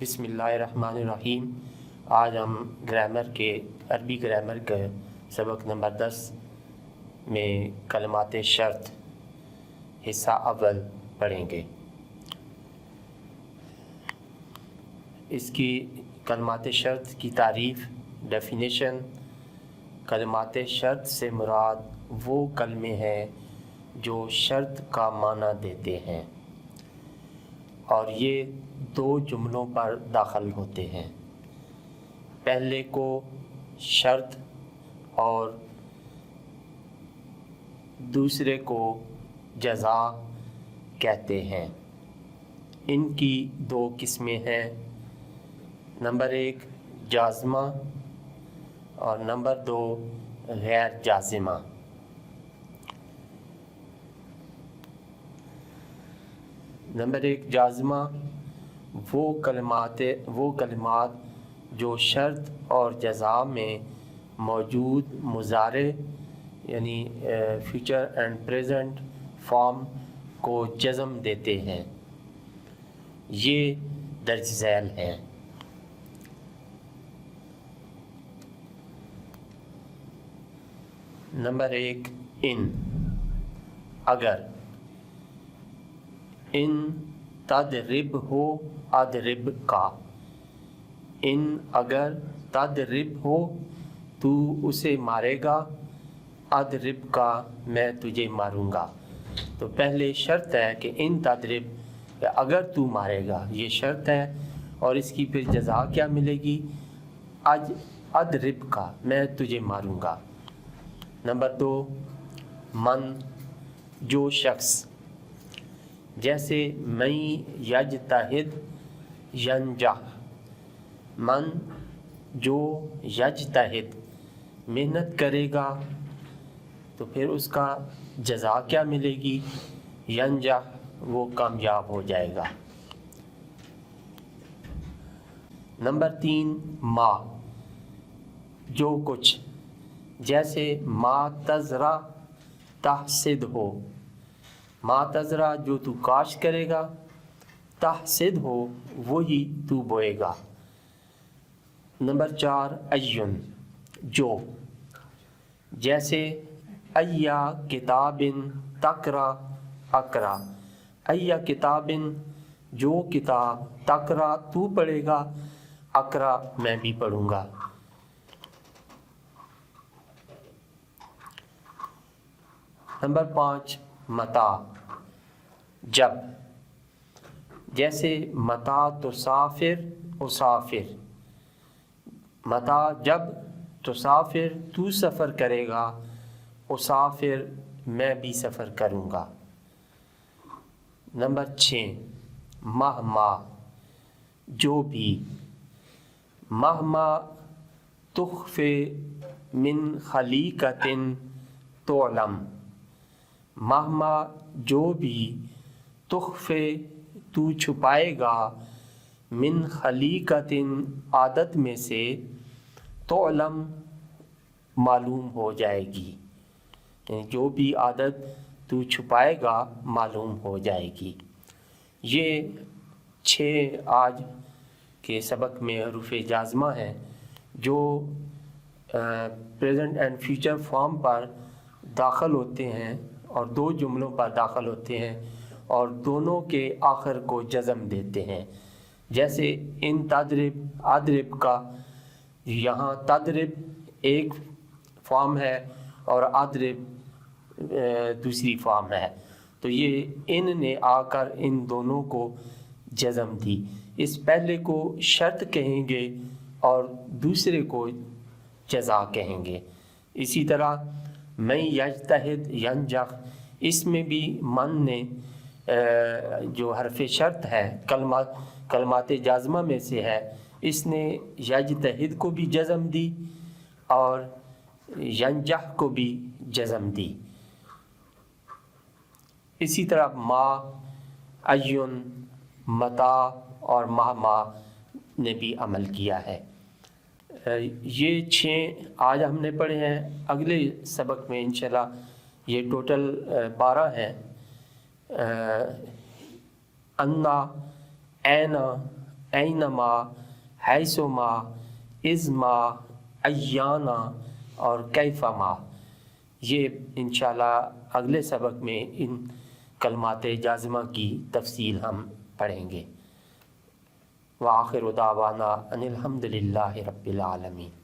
بسم اللہ الرحمن الرحیم۔ آج ہم عربی گرامر کے سبق نمبر 10 میں کلمات شرط حصہ اول پڑھیں گے۔ اس کی کلمات شرط کی تعریف، ڈیفینیشن۔ کلمات شرط سے مراد وہ کلمے ہیں جو شرط کا معنی دیتے ہیں اور یہ دو جملوں پر داخل ہوتے ہیں۔ پہلے کو شرط اور دوسرے کو جزا کہتے ہیں۔ ان کی دو قسمیں ہیں، نمبر 1 جازمہ اور نمبر 2 غیر جازمہ۔ نمبر 1 جازمہ وہ کلمات جو شرط اور جزا میں موجود مضارع یعنی فیوچر اینڈ پریزنٹ فارم کو جزم دیتے ہیں، یہ درج ذیل ہیں۔ نمبر 1 ان، اگر، ان تضرب ہو اضرب کا، ان اگر تضرب ہو تو اسے مارے گا، اضرب کا میں تجھے ماروں گا۔ تو پہلے شرط ہے کہ ان تضرب اگر تو مارے گا، یہ شرط ہے، اور اس کی پھر جزا کیا ملے گی؟ اضرب کا میں تجھے ماروں گا۔ نمبر 2 من، جو شخص، جیسے من یجتہد ینجح، من جو یجتہد محنت کرے گا تو پھر اس کا جزا کیا ملے گی؟ ینجح، وہ کامیاب ہو جائے گا۔ نمبر 3 ما، جو کچھ، جیسے ما تزرع تحصد ہو، ما تزرع جو تو کاشت کرے گا، تحصد ہو وہی تو بوئے گا۔ نمبر 4 این، جو، جیسے ایا کتاب تقرا اقرا، ایا کتاب جو کتاب، تقرا تو پڑھے گا، اقرا میں بھی پڑھوں گا۔ نمبر 5 متا، جب، جیسے متا تسافر اسافر، متا جب، تسافر تو سفر کرے گا، اسافر میں بھی سفر کروں گا۔ نمبر 6 مہما، جو بھی، مہما تخفی من خلیقۃ تعلم، مہما جو بھی، تخفی تو چھپائے گا، من خلیقۃ عادت میں سے، تعلم معلوم ہو جائے گی، یعنی جو بھی عادت تو چھپائے گا معلوم ہو جائے گی۔ یہ 6 آج کے سبق میں حروف جازمہ ہیں جو پریزنٹ اینڈ فیوچر فارم پر داخل ہوتے ہیں اور دو جملوں پر داخل ہوتے ہیں اور دونوں کے آخر کو جزم دیتے ہیں۔ جیسے ان تضرب اضرب کا، یہاں تضرب ایک فارم ہے اور اضرب دوسری فارم ہے، تو یہ ان نے آ کر ان دونوں کو جزم دی۔ اس پہلے کو شرط کہیں گے اور دوسرے کو جزا کہیں گے۔ اسی طرح من یجتہد ینجح، اس میں بھی من نے جو حرف شرط ہے کلمات جازمہ میں سے ہے، اس نے یجتہد کو بھی جزم دی اور ینجح کو بھی جزم دی۔ اسی طرح ما، این، متا اور مہما نے بھی عمل کیا ہے۔ یہ 6 آج ہم نے پڑھے ہیں۔ اگلے سبق میں انشاءاللہ یہ ٹوٹل 12 ہیں۔ انا، اینا، اینما، حیثما، ازما، ایانا اور کیفما۔ یہ انشاءاللہ اگلے سبق میں ان کلمات جازمہ کی تفصیل ہم پڑھیں گے۔ وآخر دعوانا ان الحمد للہ رب العالمین۔